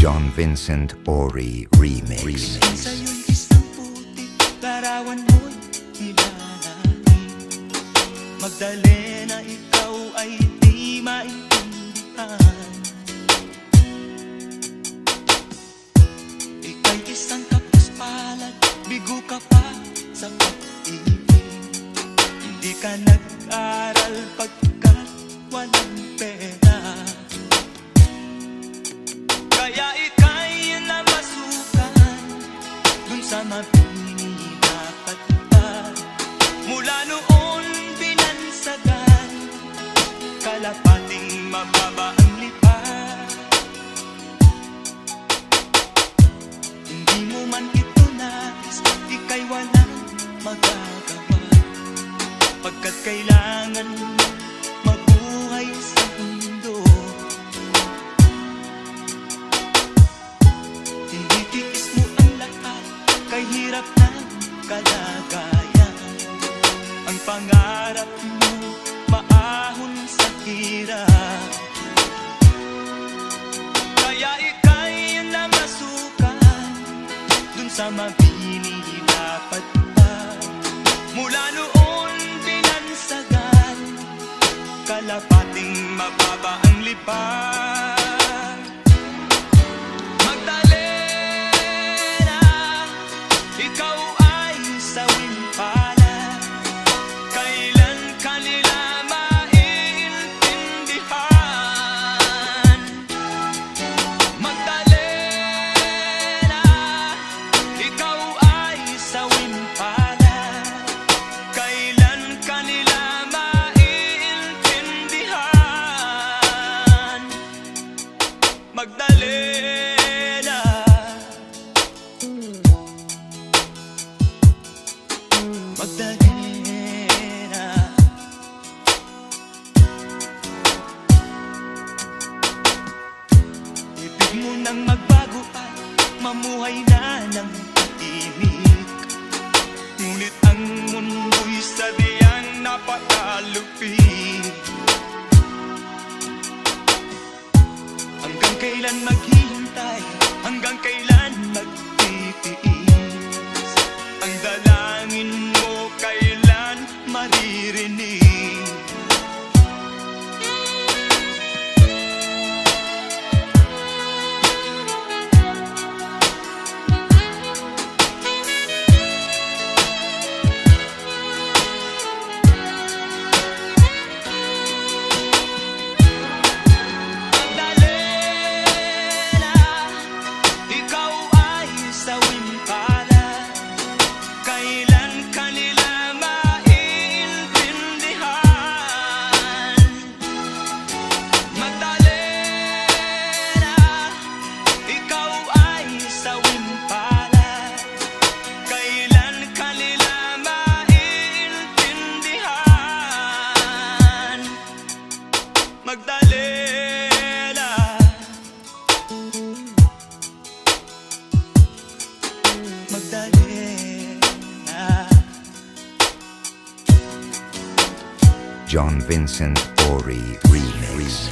John Vincent Ori Remix. Sa'yo'y isang putik, larawan mo'y nilalaki. Magdalena, ikaw ay di maintindihan. Ika'y isang kapus-palad, bigo ka pa sa pag-ibig. Hindi ka nag-aral pagkat walang pera. Kaya ika'y namasukan dun sa mabinidapat pa. Mula noon binansagan, kalapating mababa ang lipat. Hindi mo man ito nais, ika'y walang magagawa. Pagkat kailangan mo mabuhay sa mundo. Hindi tiis mo ang lahat, kay hirap ng kalagayan. Ang pangarap mo, maahon sa hirap. Kaya ika'y namasukan dun sa mabinidapat pa. Mula noon binansagan, kalapating mababa ang lipat. Magdalena, ikaw ay sawing palad. Kailan kanila maiintindihan? Magdalena, ikaw ay sawing palad. Kailan kanila maiintindihan? Magdalena, Magdalena. Ibig mo nang magbago at mamuhay na ng tahimik. Ngunit ang mundo'y sadyang napakalupit. Hanggang kailan maghihintay? Hanggang kailan magtitiis? Ang dalangin mo kailan maririnig? Magdalena, Magdalena. John Vincent Ori Remix.